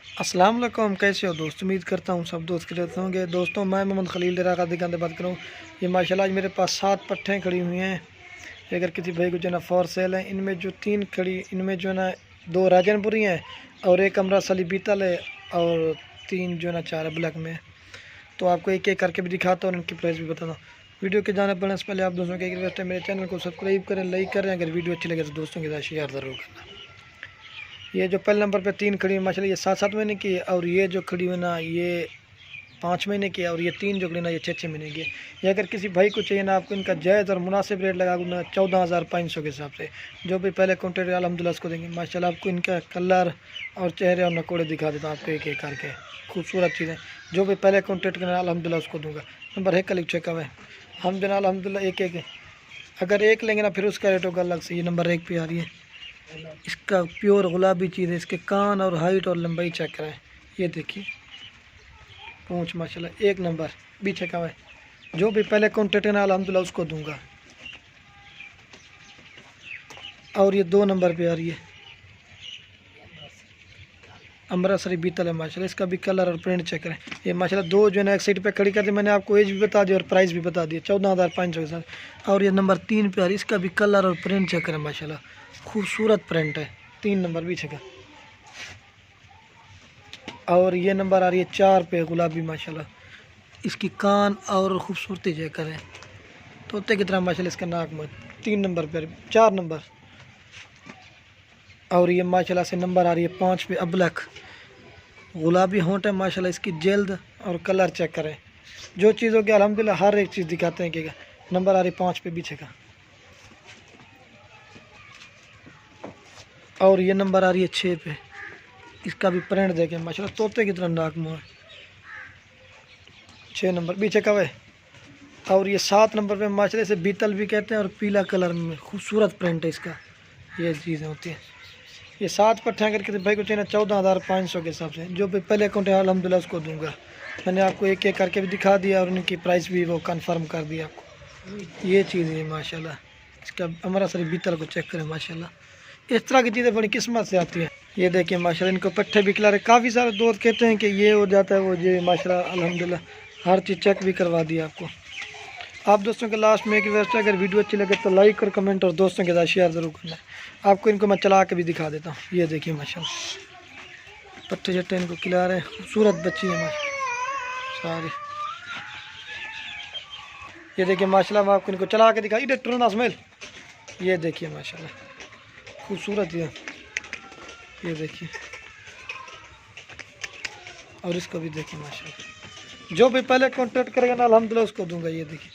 अस्सलाम वालेकुम, कैसे हो दोस्त। उम्मीद करता हूँ सब दोस्त के रहते होंगे। दोस्तों मैं मोहम्मद खलील डेरा का दुकान बात करूँ। ये माशाल्लाह आज मेरे पास 7 पट्ठें खड़ी हुई हैं। अगर किसी भाई को जो है ना फॉर सेल है। इनमें जो 3 खड़ी, इनमें जो है ना 2 राजनपुरी हैं और एक अमृतसरी बीतल है और 3 जो है ना 4 ब्लैक में। तो आपको एक एक करके भी दिखाता हूँ और इनकी प्राइस भी बताता हूँ। वीडियो के जाने बढ़ने से पहले आप दोस्तों के एक रिक्वेस्ट है, मेरे चैनल को सब्सक्राइब करें, लाइक करें। अगर वीडियो अच्छी लगे तो दोस्तों के साथ शेयर ज़रूर करना। ये जो पहले नंबर पे 3 खड़ी है माशाल्लाह, ये 7-7 महीने की है। और ये जो खड़ी है ना ये 5 महीने की है। और ये 3 जो खड़ी ना ये 6-6 महीने की है। ये अगर किसी भाई को चाहिए ना, आपको इनका जायज़ और मुनासिब रेट लगा दूँगा 14,500 के हिसाब से। जो भी पहले कॉन्टेक्ट अल्हम्दुलिल्लाह उसको देंगे। माशाल्लाह आपको इनका कलर और चेहरे और नकोड़े दिखा देता हूँ आपको एक एक करके। खूबसूरत चीज़ें जो भी पहले कॉन्टेक्ट करना अल्हम्दुलिल्लाह उसको दूँगा। नंबर 1 का लिख चेक है। हम जो है अल्हम्दुलिल्लाह एक एक अगर एक लेंगे ना फिर उसका रेट होगा अलग से। ये नंबर 1 पे आ रही है। इसका प्योर गुलाबी चीज़ है। इसके कान और हाइट और लंबाई चेक करें। ये देखिए पूंछ माशाल्लाह एक नंबर भी चेक है। जो भी पहले कॉन्टेक्ट करना अल्हम्दुलिल्लाह उसको दूंगा। और ये 2 नंबर पे आ रही है अमृतसरी बीतल है माशाल्लाह। इसका भी कलर और प्रिंट चेक करें। ये माशाल्लाह 2 जो है ना एक साइड पे खड़ी कर दी। मैंने आपको एज भी बता दी और प्राइस भी बता दिया 14,500 के साथ। और ये नंबर 3 पे आ रही है। इसका भी कलर और प्रिंट चेक करें माशाल्लाह खूबसूरत प्रिंट है। 3 नंबर भी चेक है। और ये नंबर आ रही है 4 पे गुलाबी माशाल्लाह। इसकी कान और खूबसूरती चेक करें तोते की तरह माशाल्लाह। इसका नाक में 3 नंबर पर 4 नंबर। और ये माशाल्लाह से नंबर आ रही है 5 पे अबलख गुलाबी होंठ है माशाल्लाह। इसकी जल्द और कलर चेक करें। जो चीज़ होगी अल्हम्दुलिल्लाह हर एक चीज़ दिखाते हैं कि नंबर आ रही 5 पे पीछे का। और ये नंबर आ रही है 6 पे। इसका भी प्रिंट देखें माशाल्लाह तोते की तरह नाक मुँह है। 6 नंबर पीछे का है। और ये 7 नंबर पे माशाल्लाह से बीतल भी कहते हैं और पीला कलर में खूबसूरत प्रिंट है इसका। ये चीज़ें होती हैं। ये 7 पट्ठे अगर किसी भाई को चाहिए 14,500 के हिसाब से। जो भी पहले अकाउंट है अल्हम्दुलिल्लाह उसको दूंगा। मैंने आपको एक एक करके भी दिखा दिया और उनकी प्राइस भी वो कंफर्म कर दिया आपको। ये चीज़ है माशाल्लाह। इसका अमृतसरी बीतल को चेक करें माशाल्लाह। इस तरह की चीज़ें बड़ी किस्मत से आती हैं। ये देखिए माशाल्लाह इनको पट्ठे भी खिला रहे। काफ़ी सारे दोस्त कहते हैं कि ये हो जाता है वो ये माशाल्लाह अल्हम्दुलिल्लाह हर चीज़ चेक भी करवा दिया आपको। आप दोस्तों के लास्ट में एक रिक्वेस्ट है, अगर वीडियो अच्छी लगे तो लाइक और कमेंट और दोस्तों के साथ शेयर ज़रूर करना है। आपको इनको मैं चला के भी दिखा देता हूँ। ये देखिए माशाल्लाह पट्टे चट्टे इनको खिला रहे हैं। खूबसूरत बच्ची है माशाल्लाह सारी। ये देखिए माशाल्लाह मैं आपको इनको चला के दिखा। इधर ट्रोना स्मेल। ये देखिए माशाल्लाह खूबसूरत ये देखिए। और इसको भी देखिए माशाल्लाह। जो भी पहले कॉन्टेक्ट करेगा ना अल्हम्दुलिल्लाह उसको दूंगा। ये देखिए